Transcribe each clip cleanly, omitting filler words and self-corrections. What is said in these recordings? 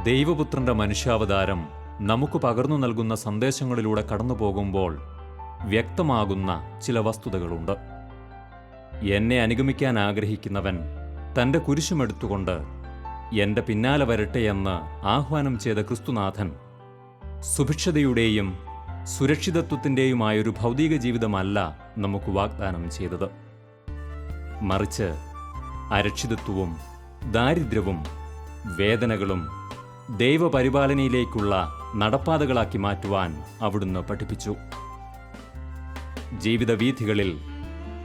ദൈവപുത്രന്റെ മനുഷ്യാവതാരം നമുക്ക് പകർന്നു നൽകുന്ന സന്ദേശങ്ങളിലൂടെ കടന്നു പോകുമ്പോൾ വ്യക്തമാകുന്ന ചില വസ്തുതകളുണ്ട്. എന്നെ അനുഗമിക്കാൻ ആഗ്രഹിക്കുന്നവൻ തൻ്റെ കുരിശുമെടുത്തുകൊണ്ട് എൻ്റെ പിന്നാലെ വരട്ടെ എന്ന് ആഹ്വാനം ചെയ്ത ക്രിസ്തുനാഥൻ സുഭിക്ഷതയുടെയും സുരക്ഷിതത്വത്തിൻ്റെയുമായൊരു ഭൗതിക ജീവിതമല്ല നമുക്ക് വാഗ്ദാനം ചെയ്തത്. മറിച്ച് അരക്ഷിതത്വവും ദാരിദ്ര്യവും വേദനകളും ദൈവപരിപാലനയിലേക്കുള്ള നടപ്പാതകളാക്കി മാറ്റുവാൻ അവിടുന്ന് പഠിപ്പിച്ചു. ജീവിതവീഥികളിൽ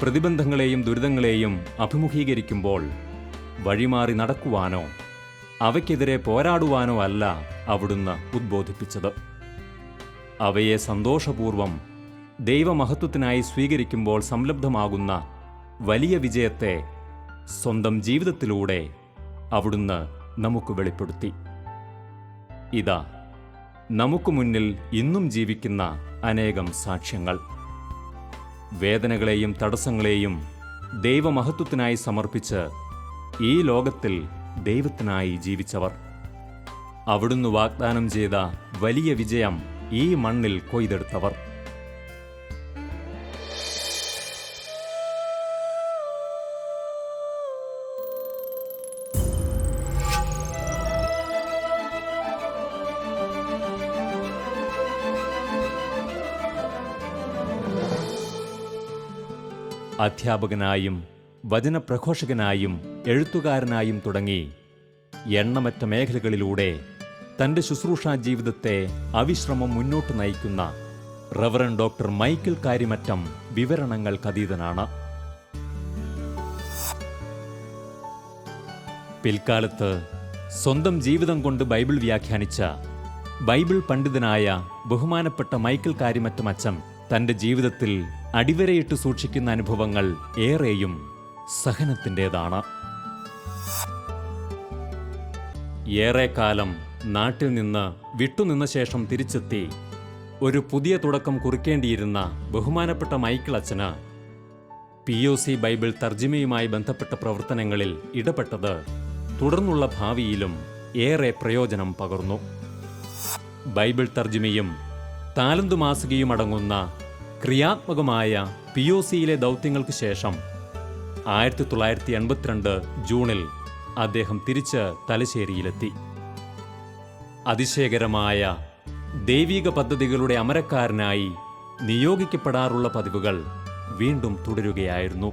പ്രതിബന്ധങ്ങളെയും ദുരിതങ്ങളെയും അഭിമുഖീകരിക്കുമ്പോൾ വഴിമാറി നടക്കുവാനോ അവയ്ക്കെതിരെ പോരാടുവാനോ അല്ല അവിടുന്ന് ഉദ്ബോധിപ്പിച്ചത്. അവയെ സന്തോഷപൂർവം ദൈവമഹത്വത്തിനായി സ്വീകരിക്കുമ്പോൾ സംലബ്ധമാകുന്ന വലിയ വിജയത്തെ സ്വന്തം ജീവിതത്തിലൂടെ അവിടുന്ന് നമുക്ക് വെളിപ്പെടുത്തി. ഇതാ നമുക്ക് മുന്നിൽ ഇന്നും ജീവിക്കുന്ന അനേകം സാക്ഷ്യങ്ങൾ. വേദനകളെയും തടസ്സങ്ങളെയും ദൈവമഹത്വത്തിനായി സമർപ്പിച്ച് ഈ ലോകത്തിൽ ദൈവത്തിനായി ജീവിച്ചവർ. അവിടുന്ന് വാഗ്ദാനം ചെയ്ത വലിയ വിജയം ഈ മണ്ണിൽ കൊയ്തെടുത്തവർ. അധ്യാപകനായും വചനപ്രഘോഷകനായും എഴുത്തുകാരനായും തുടങ്ങി എണ്ണമറ്റ മേഖലകളിലൂടെ തൻ്റെ ശുശ്രൂഷാ ജീവിതത്തെ അവിശ്രമം മുന്നോട്ട് നയിക്കുന്ന റവറൻ ഡോക്ടർ മൈക്കിൾ കാര്യമറ്റം വിവരണങ്ങൾക്കതീതനാണ്. പിൽക്കാലത്ത് സ്വന്തം ജീവിതം കൊണ്ട് ബൈബിൾ വ്യാഖ്യാനിച്ച ബൈബിൾ പണ്ഡിതനായ ബഹുമാനപ്പെട്ട മൈക്കിൾ കാര്യമറ്റം അച്ചൻ തൻ്റെ ജീവിതത്തിൽ അടിവരയിട്ട് സൂക്ഷിക്കുന്ന അനുഭവങ്ങൾ ഏറെയും സഹനത്തിൻ്റെതാണ്. ഏറെക്കാലം നാട്ടിൽ നിന്ന് വിട്ടുനിന്ന ശേഷം തിരിച്ചെത്തി ഒരു പുതിയ തുടക്കം കുറിക്കേണ്ടിയിരുന്ന ബഹുമാനപ്പെട്ട മൈക്കിൾ അച്ചന് POC ബൈബിൾ തർജിമയുമായി ബന്ധപ്പെട്ട പ്രവർത്തനങ്ങളിൽ ഇടപെട്ടത് തുടർന്നുള്ള ഭാവിയിലും ഏറെ പ്രയോജനം പകർന്നു. ബൈബിൾ തർജിമയും താലന്തു മാസികയും അടങ്ങുന്ന ക്രിയാത്മകമായ POCയിലെ ദൗത്യങ്ങൾക്ക് ശേഷം 1982 ജൂണിൽ അദ്ദേഹം തിരിച്ച് തലശ്ശേരിയിലെത്തി. അതിശയകരമായ ദൈവിക പദ്ധതികളുടെ അമരക്കാരനായി നിയോഗിക്കപ്പെടാറുള്ള പതിവുകൾ വീണ്ടും തുടരുകയായിരുന്നു.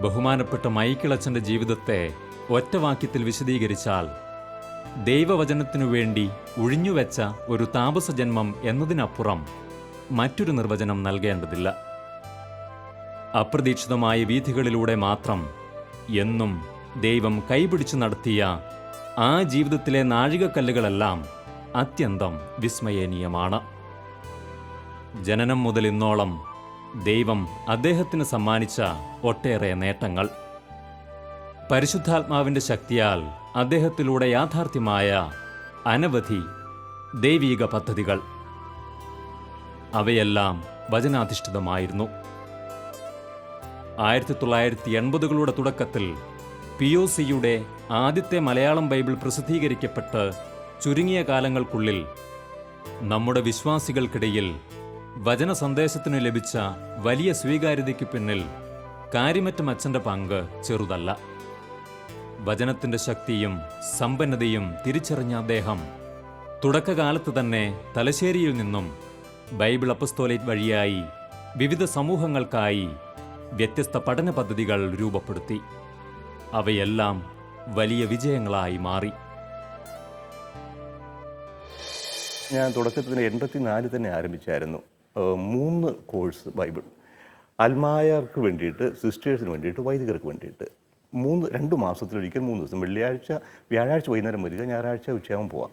ബഹുമാനപ്പെട്ട മൈക്കിൾ അച്ചൻ്റെ ജീവിതത്തെ ഒറ്റവാക്യത്തിൽ വിശദീകരിച്ചാൽ ദൈവവചനത്തിനു വേണ്ടി ഒഴിഞ്ഞുവെച്ച ഒരു താപസ ജന്മം എന്നതിനപ്പുറം മറ്റൊരു നിർവചനം നൽകേണ്ടതില്ല. അപ്രതീക്ഷിതമായ വീഥികളിലൂടെ മാത്രം എന്നും ദൈവം കൈപിടിച്ചു നടത്തിയ ആ ജീവിതത്തിലെ നാഴികക്കല്ലുകളെല്ലാം അത്യന്തം വിസ്മയനീയമാണ്. ജനനം മുതൽ ഇന്നോളം ദൈവം അദ്ദേഹത്തിന് സമ്മാനിച്ച ഒട്ടേറെ നേട്ടങ്ങൾ, പരിശുദ്ധാത്മാവിൻ്റെ ശക്തിയാൽ അദ്ദേഹത്തിലൂടെ യാഥാർത്ഥ്യമായ അനവധി ദൈവീക പദ്ധതികൾ, അവയെല്ലാം വചനാധിഷ്ഠിതമായിരുന്നു. 1980കളുടെ തുടക്കത്തിൽ POCയുടെ ആദ്യത്തെ മലയാളം ബൈബിൾ പ്രസിദ്ധീകരിക്കപ്പെട്ട് ചുരുങ്ങിയ കാലങ്ങൾക്കുള്ളിൽ നമ്മുടെ വിശ്വാസികൾക്കിടയിൽ വചന സന്ദേശത്തിന് ലഭിച്ച വലിയ സ്വീകാര്യതയ്ക്ക് പിന്നിൽ കാര്യമറ്റം അച്ചൻ്റെ പങ്ക് ചെറുതല്ല. വചനത്തിൻ്റെ ശക്തിയും സമ്പന്നതയും തിരിച്ചറിഞ്ഞ അദ്ദേഹം തുടക്കകാലത്ത് തന്നെ തലശ്ശേരിയിൽ നിന്നും ബൈബിൾ അപ്പസ്തോലേറ്റ് വഴിയായി വിവിധ സമൂഹങ്ങൾക്കായി വ്യത്യസ്ത പഠന പദ്ധതികൾ രൂപപ്പെടുത്തി. അവയെല്ലാം വലിയ വിജയങ്ങളായി മാറി. ഞാൻ തുടക്കത്തിൽ 84 തന്നെ ആരംഭിച്ചായിരുന്നു 3 കോഴ്സ് ബൈബിൾ. അൽമായർക്ക് വേണ്ടിയിട്ട്, സിസ്റ്റേഴ്സിന് വേണ്ടിയിട്ട്, വൈദികർക്ക് വേണ്ടിയിട്ട് 2 മാസത്തിലൊരിക്കൽ 3 ദിവസം, വ്യാഴാഴ്ച വൈകുന്നേരം വരിക, ഞായറാഴ്ച ഉച്ചയാകുമ്പോൾ പോവാം.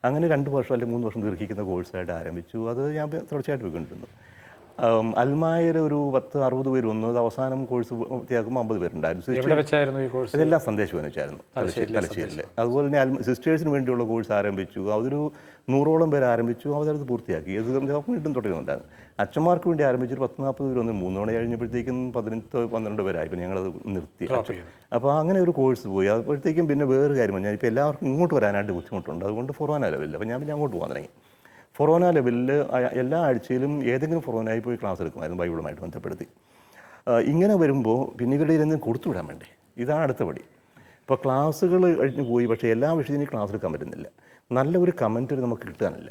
അങ്ങനെ 2 വർഷം അല്ലെങ്കിൽ 3 വർഷം ദീർഘിക്കുന്ന കോഴ്സായിട്ട് ആരംഭിച്ചു. അത് ഞാൻ തുടർച്ചയായിട്ട് പോയിക്കൊണ്ടിരുന്നു. അൽമായർ ഒരു 10-60 പേര് വന്നു. അത് അവസാനം കോഴ്സ് പൂർത്തിയാക്കുമ്പോൾ 50 പേരുണ്ടായിരുന്നു. എവിടെ വെച്ചായിരുന്നു ഈ കോഴ്സ്? ഇതെല്ലാം സന്ദേശം വെച്ചായിരുന്നു തലശ്ശേരിയിൽ. അതുപോലെ തന്നെ സിസ്റ്റേഴ്സിന് വേണ്ടിയുള്ള കോഴ്സ് ആരംഭിച്ചു. അതൊരു 100ഓളം പേര് ആരംഭിച്ചു. അവരത് പൂർത്തിയാക്കി. ഇത് വീണ്ടും തുടരുന്നുണ്ടായിരുന്നു. അച്ഛന്മാർക്ക് വേണ്ടി ആരംഭിച്ചൊരു 10-40 പേര് വന്നു. 3 തവണ കഴിഞ്ഞപ്പോഴത്തേക്കും 18-12 പേരായി. ഇപ്പം ഞങ്ങളത് നിർത്തി. അപ്പോൾ അങ്ങനെ ഒരു കോഴ്സ് പോയി. അപ്പോഴത്തേക്കും പിന്നെ വേറൊരു കാര്യം പറഞ്ഞാൽ ഇപ്പോൾ എല്ലാവർക്കും ഇങ്ങോട്ട് വരാനായിട്ട് ബുദ്ധിമുട്ടുണ്ട്. അതുകൊണ്ട് ഫൊറോന ലെവലിൽ അപ്പോൾ ഞാൻ പിന്നെ അങ്ങോട്ട് പോകാൻ തുടങ്ങി. ഫൊറോന ലെവലിൽ എല്ലാ ആഴ്ചയിലും ഏതെങ്കിലും ഫൊറോനായി പോയി ക്ലാസ് എടുക്കുമായിരുന്നു ബൈബിളുമായിട്ട് ബന്ധപ്പെടുത്തി. ഇങ്ങനെ വരുമ്പോൾ പിന്നെ ഇവരുടെ ഇരുന്ന് കൊടുത്തുവിടാൻ വേണ്ടേ, ഇതാണ് അടുത്ത പടി. ഇപ്പോൾ ക്ലാസ്സുകൾ കഴിഞ്ഞ് പോയി, പക്ഷേ എല്ലാ വിഷയത്തിനും ക്ലാസ് എടുക്കാൻ പറ്റുന്നില്ല. നല്ല ഒരു കമൻറ്ററി നമുക്ക് കിട്ടാനില്ല.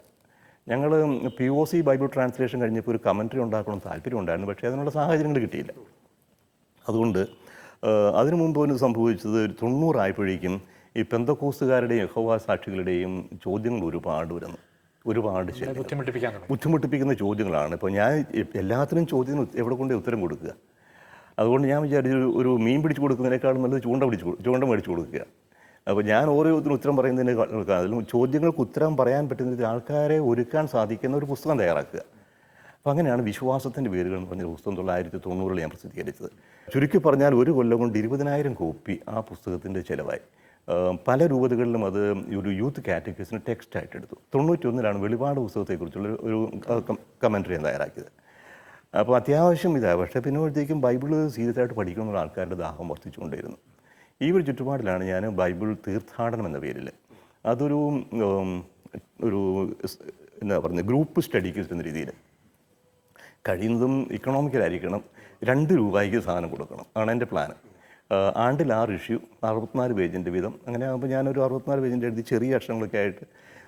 ഞങ്ങൾ POC ബൈബിൾ ട്രാൻസ്ലേഷൻ കഴിഞ്ഞപ്പോൾ ഒരു കമൻറ്ററി ഉണ്ടാക്കണം താല്പര്യം ഉണ്ടായിരുന്നു, പക്ഷേ അതിനുള്ള സാഹചര്യങ്ങൾ കിട്ടിയില്ല. അതുകൊണ്ട് അതിനു മുമ്പ് ഒന്ന് സംഭവിച്ചത് 90 ആയപ്പോഴേക്കും ഈ പെന്തക്കോസ്തുകാരുടെയും യഹോവ സാക്ഷികളുടെയും ചോദ്യങ്ങൾ ഒരുപാട് വരുന്നു. ഒരുപാട് ബുദ്ധിമുട്ടിപ്പിക്കുന്ന ചോദ്യങ്ങളാണ്. ഇപ്പോൾ ഞാൻ എല്ലാത്തിനും ചോദ്യത്തിന് എവിടെ കൊണ്ട് ഉത്തരം കൊടുക്കുക. അതുകൊണ്ട് ഞാൻ വിചാരിച്ചു ഒരു മീൻ പിടിച്ചു കൊടുക്കുന്നതിനേക്കാളും നല്ലത് ചൂണ്ട മേടിച്ചു കൊടുക്കുക. അപ്പോൾ ഞാൻ ഓരോരുത്തരും ഉത്തരം പറയുന്നതിനേക്കാളും ചോദ്യങ്ങൾക്ക് ഉത്തരം പറയാൻ പറ്റുന്ന രീതിയിൽ ആൾക്കാരെ ഒരുക്കാൻ സാധിക്കുന്ന ഒരു പുസ്തകം തയ്യാറാക്കുക. അപ്പോൾ അങ്ങനെയാണ് വിശ്വാസത്തിൻ്റെ വേരുകൾ എന്ന് പറഞ്ഞ പുസ്തകം 1990 ഞാൻ പ്രസിദ്ധീകരിച്ചത്. ചുരുക്കി പറഞ്ഞാൽ ഒരു കൊല്ലം കൊണ്ട് 20,000 കോപ്പി ആ പുസ്തകത്തിൻ്റെ ചിലവായി. പല രൂപതകളിലും അത് ഒരു യൂത്ത് കാറ്റഗറീസിന് ടെക്സ്റ്റായിട്ട് എടുത്തു. 91 വെളിപാട് പുസ്തകത്തെക്കുറിച്ചുള്ള ഒരു കമൻട്രി ഞാൻ തയ്യാറാക്കിയത്. അപ്പോൾ അത്യാവശ്യം ഇതാണ്. പക്ഷേ പിന്നോഴത്തേക്കും ബൈബിള് സീരിയസ് ആയിട്ട് പഠിക്കണമെന്നുള്ള ആൾക്കാരുടെ ദാഹം വർദ്ധിച്ചുകൊണ്ടിരുന്നു. ഈ ഒരു ചുറ്റുപാടിലാണ് ഞാൻ ബൈബിൾ തീർത്ഥാടനം എന്ന പേരിൽ അതൊരു എന്താ പറയുക ഗ്രൂപ്പ് സ്റ്റഡിക്ക് എന്ന രീതിയിൽ കഴിയുന്നതും ഇക്കണോമിക്കലായിരിക്കണം. 2 രൂപയ്ക്ക് സാധനം കൊടുക്കണം ആണ് എൻ്റെ പ്ലാന്. ആണ്ടിൽ 6 ഇഷ്യൂ 64 പേജിൻ്റെ വീതം. അങ്ങനെ ആകുമ്പോൾ ഞാനൊരു 64 പേജിൻ്റെ എഴുതി ചെറിയ അക്ഷരങ്ങളൊക്കെ ആയിട്ട്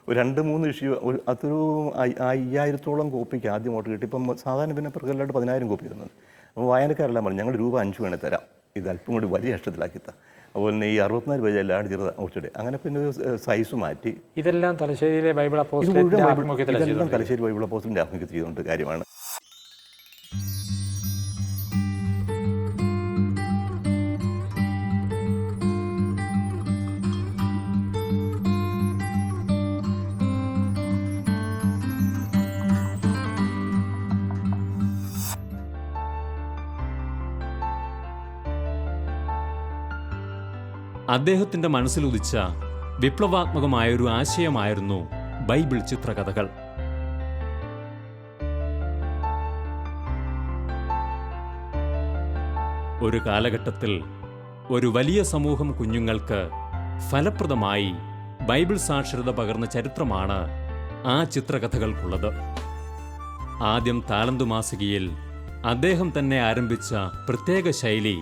ഒരു 2-3 ഇഷ്യൂ അതൊരു 5000-ഓളം കോപ്പിക്ക് ആദ്യമായിട്ട് കിട്ടി. ഇപ്പം സാധാരണ പിന്നെ പ്രകടനമായിട്ട് 10,000 കോപ്പി തരുന്നുണ്ട്. അപ്പോൾ വായനക്കാരെല്ലാം പറഞ്ഞു ഞങ്ങൾ രൂപ 5 വേണേൽ തരാം, ഇത് അല്പം കൂടി വലിയ അക്ഷരത്തിലാക്കിത്താ. അതുപോലെ തന്നെ ഈ 64 പേജ് എല്ലാം ചെറുത് ഓർച്ചിടെ അങ്ങനെ പിന്നെ സൈസ് മാറ്റി. ഇതെല്ലാം തലശ്ശേരിയിലെ ബൈബിൾ അപ്പോസ്തലന്റെ ഇതെല്ലാം തലശ്ശേരി ബൈബിൾ അപ്പോസ്തലന്റെ ആഭിമുഖ്യത്തിൽ ചെയ്തുകൊണ്ട് കാര്യമാണ്. അദ്ദേഹത്തിൻ്റെ മനസ്സിലുദിച്ച വിപ്ലവാത്മകമായൊരു ആശയമായിരുന്നു ബൈബിൾ ചിത്രകഥകൾ. ഒരു കാലഘട്ടത്തിൽ ഒരു വലിയ സമൂഹം കുഞ്ഞുങ്ങൾക്ക് ഫലപ്രദമായി ബൈബിൾ സാക്ഷരത പകർന്ന ചരിത്രമാണ് ആ ചിത്രകഥകൾക്കുള്ളത്. ആദ്യം താലന്തു മാസികയിൽ അദ്ദേഹം തന്നെ ആരംഭിച്ച പ്രത്യേക ശൈലി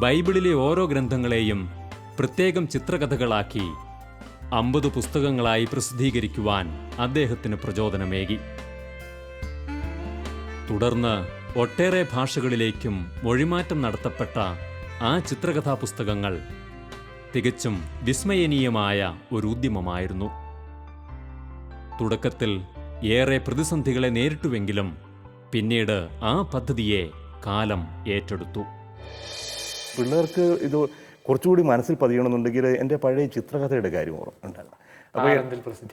ബൈബിളിലെ ഓരോ ഗ്രന്ഥങ്ങളെയും പ്രത്യേകം ചിത്രകഥകളാക്കി 50 പുസ്തകങ്ങളായി പ്രസിദ്ധീകരിക്കുവാൻ അദ്ദേഹത്തിന് പ്രചോദനമേകി. തുടർന്ന് ഒട്ടേറെ ഭാഷകളിലേക്കും മൊഴിമാറ്റം നടത്തപ്പെട്ട ആ ചിത്രകഥാ പുസ്തകങ്ങൾ തികച്ചും വിസ്മയനീയമായ ഒരു ഉദ്യമമായിരുന്നു. തുടക്കത്തിൽ ഏറെ പ്രതിസന്ധികളെ നേരിട്ടുവെങ്കിലും പിന്നീട് ആ പദ്ധതിയെ കാലം ഏറ്റെടുത്തു. പിള്ളേർക്ക് ഇത് കുറച്ചുകൂടി മനസ്സിൽ പതിയണമെന്നുണ്ടെങ്കിൽ എൻ്റെ പഴയ ചിത്രകഥയുടെ കാര്യം ഉണ്ടാകും. അപ്പോൾ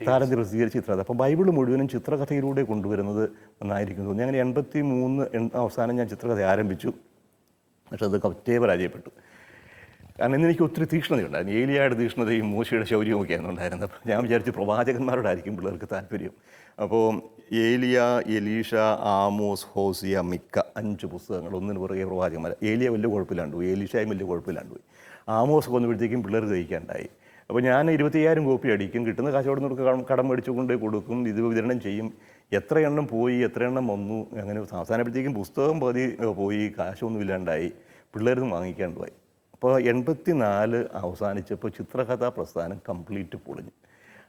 താരന്തിൽ പ്രസിദ്ധീകരിച്ച ചിത്രകഥ അപ്പോൾ ബൈബിൾ മുഴുവനും ചിത്രകഥയിലൂടെ കൊണ്ടുവരുന്നത് നന്നായിരിക്കും തോന്നി. അങ്ങനെ 83 അവസാനം ഞാൻ ചിത്രകഥ ആരംഭിച്ചു. പക്ഷെ അത് കറ്റേ പരാജയപ്പെട്ടു. കാരണം ഇന്ന് എനിക്ക് ഒത്തിരി തീക്ഷ്ണതയുണ്ടായിരുന്നു. ഏലിയയുടെ തീക്ഷ്ണതയും മൂശയുടെ ശൗര്യവും ഒക്കെയാണ് ഉണ്ടായിരുന്നത്. അപ്പോൾ ഞാൻ വിചാരിച്ചു പ്രവാചകന്മാരോടായിരിക്കും പിള്ളേർക്ക് താല്പര്യം. അപ്പോൾ ഏലിയ, എലീഷ, ആമോസ്, ഹോസിയ, മിക്ക 5 പുസ്തകങ്ങൾ ഒന്നിന് പുറകെ പ്രവാചകന്മാർ. ഏലിയ വലിയ കുഴപ്പമില്ലാണ്ട് പോയി, എലീഷയും വലിയ കുഴപ്പമില്ലാണ്ട് പോയി. ആമോസ് കൊന്നുമ്പോഴത്തേക്കും പിള്ളേർക്ക് കഴിക്കാണ്ടായി. അപ്പോൾ ഞാൻ 25,000 കോപ്പി അടിക്കും, കിട്ടുന്ന കാശോടെ നിന്ന് കടം മേടിച്ചു കൊണ്ട് കൊടുക്കും, ഇത് വിതരണം ചെയ്യും. എത്ര എണ്ണം പോയി എത്ര എണ്ണം വന്നു അങ്ങനെ അവസാനപ്പോഴത്തേക്കും പുസ്തകം പോയി, കാശൊന്നും ഇല്ലാണ്ടായി, പിള്ളേരൊന്നും വാങ്ങിക്കാണ്ട് പോയി. അപ്പോൾ 84 അവസാനിച്ചപ്പോൾ ചിത്രകഥാ പ്രസ്ഥാനം കംപ്ലീറ്റ് പൊളിഞ്ഞു.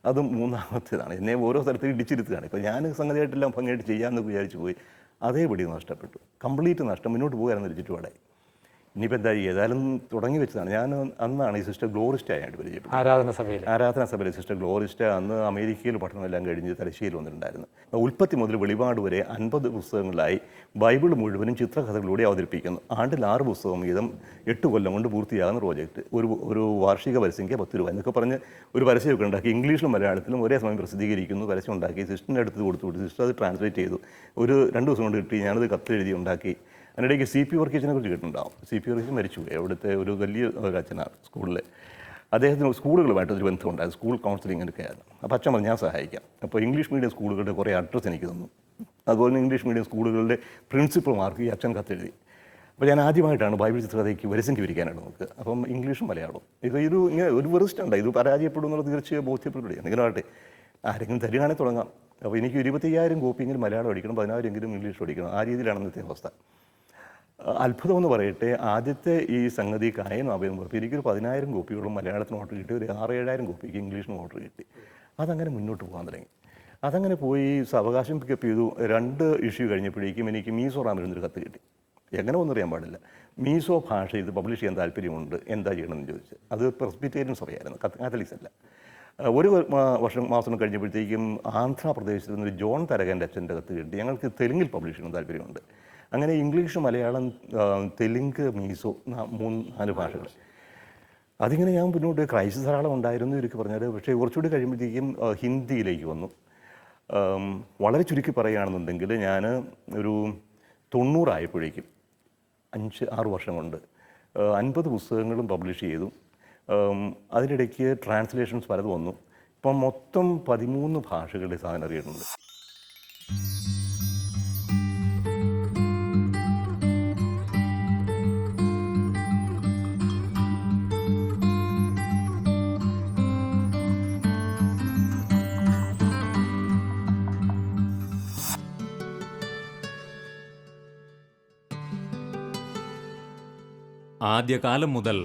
അതും 3ാമത്തേതാണ്. എന്നെ ഓരോ സ്ഥലത്തും ഇടിച്ചിരുത്തുകയാണ്. ഇപ്പോൾ ഞാൻ സംഗതിയായിട്ടെല്ലാം ഭംഗിയായിട്ട് ചെയ്യാമെന്ന് വിചാരിച്ചു പോയി, അതേപടി നഷ്ടപ്പെട്ടു. കംപ്ലീറ്റ് നഷ്ടം. മുന്നോട്ട് പോകാമെന്നൊരു ചുറ്റുപാടായി. ഇനിയിപ്പോൾ എന്താ ഏതായാലും തുടങ്ങി വെച്ചതാണ്. ഞാൻ അന്നാണ് ഈ സിസ്റ്റർ ഗ്ലോറിസ്റ്റ ആയിട്ട് പരിചയപ്പെട്ടത്. ആരാധന സഭയിലെ സിസ്റ്റർ ഗ്ലോറിസ്റ്റ അന്ന് അമേരിക്കയിൽ പഠനമെല്ലാം കഴിഞ്ഞ് തലശ്ശേരിയിൽ വന്നിട്ടുണ്ടായിരുന്നു. ഉൽപ്പത്തി മുതൽ വെളിപാട് വരെ 50 പുസ്തകങ്ങളായി ബൈബിൾ മുഴുവനും ചിത്രകഥകളിലൂടെ അവതരിപ്പിക്കുന്നു. ആണ്ടിൽ 6 പുസ്തകം വീതം 8 കൊല്ലം കൊണ്ട് പൂർത്തിയാകുന്ന പ്രോജക്റ്റ്. ഒരു വാർഷിക പരസ്യക്ക് 10 രൂപ എന്നൊക്കെ പറഞ്ഞ് ഒരു പരസ്യമൊക്കെ ഉണ്ടാക്കി ഇംഗ്ലീഷിലും മലയാളത്തിലും ഒരേ സമയം പ്രസിദ്ധീകരിക്കുന്നു. പരസ്യം ഉണ്ടാക്കി സിസ്റ്ററിൻ്റെ അടുത്ത് കൊടുത്തു. സിസ്റ്റർ അത് ട്രാൻസ്ലേറ്റ് ചെയ്തു. ഒരു 2 ദിവസം കൊണ്ട് കിട്ടി. ഞാനത് കത്തെഴുതി ഉണ്ടാക്കി. അതിനിടയ്ക്ക് CP വർഗീസിനെ കുറിച്ച് കേട്ടിട്ടുണ്ടാവും. CP വർഗീസ് മരിച്ചുപോയി. അവിടുത്തെ ഒരു വലിയ അച്ഛനാണ് സ്കൂളിൽ. അദ്ദേഹത്തിന് സ്കൂളുകളുമായിട്ടൊരു ബന്ധമുണ്ടായിരുന്നു. സ്കൂൾ കൗൺസിലിങ്ങിനൊക്കെ ആയിരുന്നു. അപ്പോൾ അച്ഛൻ പറഞ്ഞു ഞാൻ സഹായിക്കാം. അപ്പോൾ ഇംഗ്ലീഷ് മീഡിയം സ്കൂളുകളുടെ കുറേ അഡ്രസ്സ് എനിക്ക് തന്നു. അതുപോലെ ഇംഗ്ലീഷ് മീഡിയം സ്കൂളുകളുടെ പ്രിൻസിപ്പൽമാർക്ക് ഈ അച്ഛൻ കത്തെഴുതി. അപ്പോൾ ഞാൻ ആദ്യമായിട്ടാണ് ബൈബിൾ ചിത്രകഥയ്ക്ക് വരസെങ്കിൽ വിരിക്കാനായിട്ട് നോക്കുക. അപ്പം ഇംഗ്ലീഷും മലയാളവും ഇങ്ങനെ ഒരു വെറിസ്റ്റ് ഉണ്ട്. ഇത് പരാജയപ്പെടും എന്നുള്ളത് തീർച്ചയായും ബോധ്യപ്പെടുകയാണ്. എന്തെങ്കിലും ആട്ടെ, ആരെങ്കിലും തരികയാണെങ്കിൽ തുടങ്ങാം. അപ്പോൾ എനിക്ക് 25,000 കോപ്പിയെങ്കിലും മലയാളം അടിക്കണം, 10,000 എങ്കിലും ഇംഗ്ലീഷ് അടിക്കണം. ആ രീതിയിലാണ് ഇന്നത്തെ അവസ്ഥ. അത്ഭുതമെന്ന് പറയട്ടെ, ആദ്യത്തെ ഈ സംഗതി കായം ആപയം പുറത്ത് എനിക്കൊരു 10,000 കോപ്പിയോളം മലയാളത്തിന് ഓർഡർ കിട്ടി. ഒരു 6,000-7,000 കോപ്പിക്ക് ഇംഗ്ലീഷിന് ഓർഡർ കിട്ടി. അതങ്ങനെ മുന്നോട്ട് പോകാൻ തുടങ്ങി. അതങ്ങനെ പോയി അവകാശം പിക്കപ്പ് ചെയ്തു. 2 ഇഷ്യൂ കഴിഞ്ഞപ്പോഴേക്കും എനിക്ക് മീസോ റാമിലൊരു കത്ത് കിട്ടി. എങ്ങനെ ഒന്നും അറിയാൻ പാടില്ല. മീസോ ഭാഷ ഇത് പബ്ലിഷ് ചെയ്യാൻ താല്പര്യമുണ്ട്, എന്താ ചെയ്യണമെന്ന് ചോദിച്ച്. അത് പ്രസ്ബിറ്റേറിയൻ സഭയായിരുന്നു, കാത്തലിക്സ് അല്ല. ഒരു മാസം കഴിഞ്ഞപ്പോഴത്തേക്കും ആന്ധ്രാപ്രദേശിൽ നിന്നൊരു ജോൺ തരകൻ്റെ അച്ഛൻ്റെ കത്ത് കിട്ടി. ഞങ്ങൾക്ക് തെലുങ്കിൽ പബ്ലിഷ് ചെയ്യണം താല്പര്യമുണ്ട്. അങ്ങനെ ഇംഗ്ലീഷ്, മലയാളം, തെലുങ്ക്, മീസോ 3-4 ഭാഷകൾ. അതിങ്ങനെ ഞാൻ മുന്നോട്ട് ക്രൈസ്റ്റ് ധാരാളം ഉണ്ടായിരുന്നു ഇവർക്ക് പറഞ്ഞാൽ. പക്ഷേ കുറച്ചുകൂടി കഴിയുമ്പോഴത്തേക്കും ഹിന്ദിയിലേക്ക് വന്നു. വളരെ ചുരുക്കി പറയുകയാണെന്നുണ്ടെങ്കിൽ ഞാൻ ഒരു 90 ആയപ്പോഴേക്കും 5-6 വർഷം കൊണ്ട് 50 പുസ്തകങ്ങളും പബ്ലിഷ് ചെയ്തു. അതിനിടയ്ക്ക് ട്രാൻസ്ലേഷൻസ് പലതും വന്നു. ഇപ്പം മൊത്തം 13 ഭാഷകളുടെ സാധനം അറിയുന്നുണ്ട്. ആദ്യകാലം മുതൽ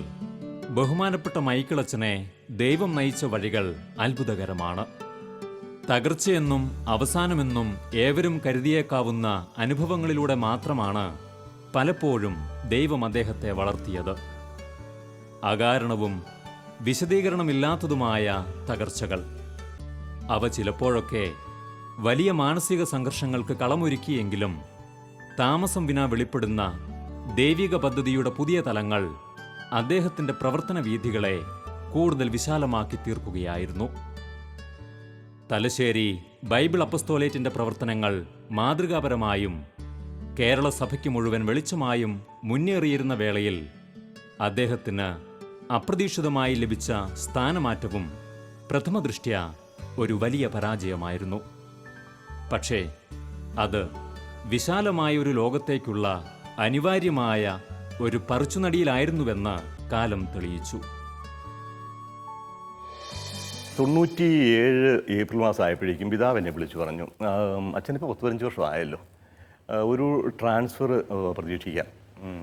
ബഹുമാനപ്പെട്ട മൈക്കിളച്ചനെ ദൈവം നയിച്ച വഴികൾ അത്ഭുതകരമാണ്. തകർച്ചയെന്നും അവസാനമെന്നും ഏവരും കരുതിയേക്കാവുന്ന അനുഭവങ്ങളിലൂടെ മാത്രമാണ് പലപ്പോഴും ദൈവം അദ്ദേഹത്തെ വളർത്തിയത്. അകാരണവും വിശദീകരണമില്ലാത്തതുമായ തകർച്ചകൾ, അവ ചിലപ്പോഴൊക്കെ വലിയ മാനസിക സംഘർഷങ്ങൾക്ക് കളമൊരുക്കിയെങ്കിലും താമസം വിനാ വെളിപ്പെടുന്ന ദൈവിക പദ്ധതിയുടെ പുതിയ തലങ്ങൾ അദ്ദേഹത്തിൻ്റെ പ്രവർത്തന വീഥികളെ കൂടുതൽ വിശാലമാക്കി തീർക്കുകയായിരുന്നു. തലശ്ശേരി ബൈബിൾ അപ്പസ്തോലേറ്റിൻ്റെ പ്രവർത്തനങ്ങൾ മാതൃകാപരമായും കേരള സഭയ്ക്ക് മുഴുവൻ വെളിച്ചമായും മുന്നേറിയിരുന്ന വേളയിൽ അദ്ദേഹത്തിന് അപ്രതീക്ഷിതമായി ലഭിച്ച സ്ഥാനമാറ്റവും പ്രഥമദൃഷ്ട്യാ ഒരു വലിയ പരാജയമായിരുന്നു. പക്ഷേ അത് വിശാലമായ ഒരു ലോകത്തേക്കുള്ള അനിവാര്യമായ ഒരു പറിച്ചുനടിയിലായിരുന്നുവെന്ന് കാലം തെളിയിച്ചു. 97 ഏപ്രിൽ മാസം ആയപ്പോഴേക്കും പിതാവ് എന്നെ വിളിച്ചു പറഞ്ഞു, അച്ഛനിപ്പോൾ 35 വർഷം ആയല്ലോ, ഒരു ട്രാൻസ്ഫർ പ്രതീക്ഷിക്കാം.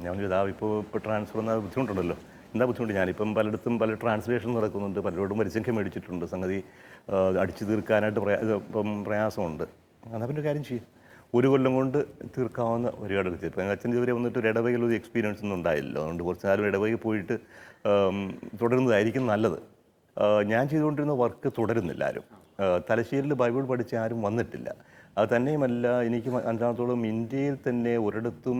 ഞാൻ പിതാവ് ഇപ്പോൾ ട്രാൻസ്ഫർ എന്നാൽ ബുദ്ധിമുട്ടുണ്ടല്ലോ. എന്താ ബുദ്ധിമുട്ട്? ഞാനിപ്പം പലയിടത്തും പല ട്രാൻസ്ലേഷൻ നടക്കുന്നുണ്ട്, പലരോടും വരിസംഖ്യ മേടിച്ചിട്ടുണ്ട്. സംഗതി അടിച്ചു തീർക്കാനായിട്ട് പ്രയാസമുണ്ട്. എന്നാൽ പിന്നെ ഒരു കാര്യം ചെയ്യും, 1 കൊല്ലം കൊണ്ട് തീർക്കാവുന്ന പരിപാടികൾ. ഇപ്പം അച്ഛൻ ഇതുവരെ വന്നിട്ട് ഒരു ഇടവകയിൽ ഒരു എക്സ്പീരിയൻസ് ഒന്നും ഉണ്ടായില്ല. അതുകൊണ്ട് കുറച്ച് നാലും ഇടവകയിൽ പോയിട്ട് തുടരുന്നതായിരിക്കും നല്ലത്. ഞാൻ ചെയ്തുകൊണ്ടിരുന്ന വർക്ക് തുടരുന്നില്ല ആരും. തലശ്ശേരിയിൽ ബൈബിൾ പഠിച്ച ആരും വന്നിട്ടില്ല. അത് തന്നെയുമല്ല, എനിക്ക് മനസ്സിലാത്തോളം ഇന്ത്യയിൽ തന്നെ ഒരിടത്തും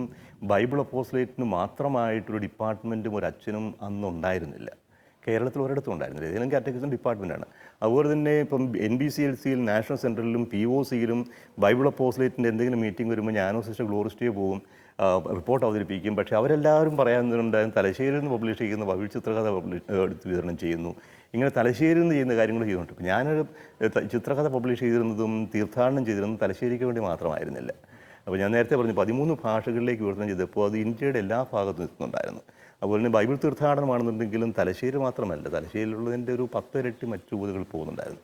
ബൈബിൾ അപ്പോസ്തലേറ്റിന് മാത്രമായിട്ടൊരു ഡിപ്പാർട്ട്മെൻറ്റും ഒരു അച്ഛനും അന്നുണ്ടായിരുന്നില്ല. കേരളത്തിൽ ഒരിടത്തും ഉണ്ടായിരുന്നില്ല. ഏതെങ്കിലും കാറ്റഗറിസം ഡിപ്പാർട്ട്മെൻറ്റാണ്. അതുപോലെ തന്നെ ഇപ്പം NBCLCയിൽ, നാഷണൽ സെൻറ്ററിലും POCയിലും ബൈബിൾ അപ്പോസ്തലേറ്റിൻ്റെ എന്തെങ്കിലും മീറ്റിംഗ് വരുമ്പോൾ ഞാനോ സിസ്റ്റർ ഗ്ലോറിസ്റ്റയോ പോകും, റിപ്പോർട്ട് അവതരിപ്പിക്കും. പക്ഷേ അവരെല്ലാവരും പറയാനുണ്ടായിരുന്നു തലശ്ശേരിയിൽ നിന്ന് പബ്ലിഷ് ചെയ്യുന്ന ബൈബിൾ ചിത്രകഥ എടുത്ത് വിതരണം ചെയ്യുന്നു. ഇങ്ങനെ തലശ്ശേരിയിൽ നിന്ന് ചെയ്യുന്ന കാര്യങ്ങൾ ചെയ്യുന്നുണ്ട്. ഇപ്പം ഞാനൊരു ചിത്രകഥ പബ്ലിഷ് ചെയ്തിരുന്നതും തീർത്ഥാടനം ചെയ്തിരുന്നതും തലശ്ശേരിക്ക് വേണ്ടി മാത്രമായിരുന്നില്ല. അപ്പോൾ ഞാൻ നേരത്തെ പറഞ്ഞു 13 ഭാഷകളിലേക്ക് വിവർത്തനം ചെയ്തപ്പോൾ അത് ഇന്ത്യയുടെ എല്ലാ ഭാഗത്തും എത്തുന്നുണ്ടായിരുന്നു. അതുപോലെ തന്നെ ബൈബിൾ തീർത്ഥാടനമാണെന്നുണ്ടെങ്കിലും തലശ്ശേരി മാത്രമല്ല, തലശ്ശേരിയിലുള്ളതിൻ്റെ ഒരു 10 ഇരട്ടി മറ്റു ഊതുകൾ പോകുന്നുണ്ടായിരുന്നു.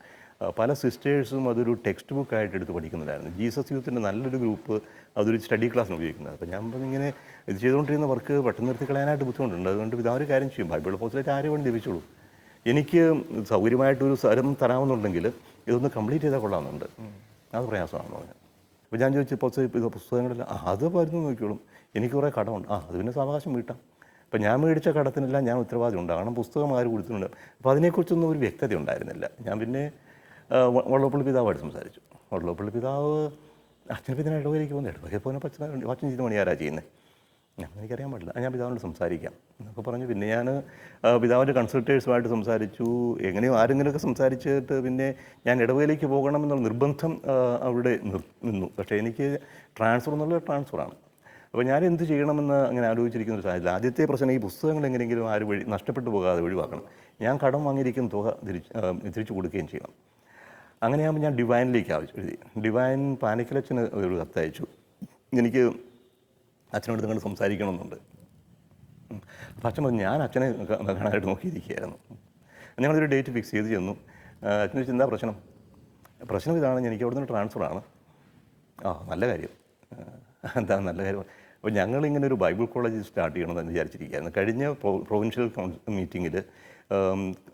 പല സിസ്റ്റേഴ്സും അതൊരു ടെക്സ്റ്റ് ബുക്കായിട്ട് എടുത്ത് പഠിക്കുന്നുണ്ടായിരുന്നു. ജീസസ് യൂത്തിൻ്റെ നല്ലൊരു ഗ്രൂപ്പ് അതൊരു സ്റ്റഡി ക്ലാസ്സിന് ഉപയോഗിക്കുന്നത്. അപ്പോൾ ഞാൻ ഇങ്ങനെ ഇത് ചെയ്തുകൊണ്ടിരുന്ന വർക്ക് പെട്ടെന്ന് നിർത്തി കളയാനായിട്ട് ബുദ്ധിമുട്ടുണ്ട്. അതുകൊണ്ട് ഇതാ ഒരു കാര്യം ചെയ്യും, ബൈബിൾ അപ്പോസ്തലേറ്റ് ആരും വേണ്ടി ലഭിച്ചോളൂ. എനിക്ക് സൗകര്യമായിട്ടൊരു സ്ഥലം തരാമെന്നുണ്ടെങ്കിൽ ഇതൊന്ന് കംപ്ലീറ്റ് ചെയ്താൽ കൊള്ളാമെന്നുണ്ട്. അത് പ്രയാസമാണെന്ന് പറഞ്ഞു. അപ്പോൾ ഞാൻ ചോദിച്ചു പുസ്തകങ്ങളെല്ലാം അത് വരുന്നു നോക്കിയോളും, എനിക്ക് കുറേ കടമുണ്ട്, അത് പിന്നെ സാവകാശം വീട്ടാം. അപ്പോൾ ഞാൻ മേടിച്ച കടത്തിനെല്ലാം ഞാൻ ഉത്തരവാദിത്വം ഉണ്ടാകണം, പുസ്തകം ആര് കൊടുത്തിട്ടുണ്ട്. അപ്പോൾ അതിനെക്കുറിച്ചൊന്നും ഒരു വ്യക്തത ഉണ്ടായിരുന്നില്ല. ഞാൻ പിന്നെ വള്ളപ്പള്ളി പിതാവായിട്ട് സംസാരിച്ചു. വള്ളപ്പള്ളി പിതാവ് അച്ഛനിപ്പോൾ ഇതിന് ഇടവയിലേക്ക് പോകുന്നത്, ഇടവയിൽ പോകുന്ന അച്ഛൻ ചെയ്ത പണി ആരാ ചെയ്യുന്നത്, എനിക്കറിയാൻ പാടില്ല, ഞാൻ പിതാവിനോട് സംസാരിക്കാം എന്നൊക്കെ പറഞ്ഞു. പിന്നെ ഞാൻ പിതാവിൻ്റെ കൺസൾട്ടേഴ്സുമായിട്ട് സംസാരിച്ചു. എങ്ങനെയോ ആരെങ്കിലുമൊക്കെ സംസാരിച്ചിട്ട് പിന്നെ ഞാൻ ഇടവയിലേക്ക് പോകണമെന്നുള്ള നിർബന്ധം അവിടെ നിന്നു. പക്ഷേ എനിക്ക് ട്രാൻസ്ഫർ എന്നുള്ളത് ട്രാൻസ്ഫറാണ്. അപ്പോൾ ഞാൻ എന്ത് ചെയ്യണമെന്ന് അങ്ങനെ ആലോചിച്ചിരിക്കുന്ന ഒരു സാഹചര്യം. ആദ്യത്തെ പ്രശ്നം ഈ പുസ്തകങ്ങൾ എങ്ങനെയെങ്കിലും നഷ്ടപ്പെട്ടു പോകാതെ ഒഴിവാക്കണം. ഞാൻ കടം വാങ്ങിയിരിക്കുന്ന തുക തിരിച്ചു കൊടുക്കുകയും ചെയ്യണം. അങ്ങനെയാകുമ്പോൾ ഞാൻ ഡിവൈനിലേക്ക് എഴുതി. ഡിവൈൻ പാനിക്കലച്ഛന് ഒരു കത്തയച്ചു, എനിക്ക് അച്ഛനോട് നിങ്ങൾ സംസാരിക്കണമെന്നുണ്ട്. അപ്പോൾ അച്ഛൻ പറഞ്ഞു, ഞാൻ അച്ഛനെ കാണാനായിട്ട് നോക്കിയിരിക്കുകയായിരുന്നു. ഞങ്ങളൊരു ഡേറ്റ് ഫിക്സ് ചെയ്ത് ചെന്നു. അച്ഛൻ ചോദിച്ചു, എന്താ പ്രശ്നം ഇതാണ്, എനിക്ക് അവിടെ നിന്ന് ട്രാൻസ്ഫറാണ്. നല്ല കാര്യം, എന്താ നല്ല കാര്യം. അപ്പോൾ ഞങ്ങളിങ്ങനെ ഒരു ബൈബിൾ കോളേജ് സ്റ്റാർട്ട് ചെയ്യണമെന്ന് വിചാരിച്ചിരിക്കുകയായിരുന്നു. കഴിഞ്ഞ പ്രൊവിൻഷ്യൽ മീറ്റിങ്ങിൽ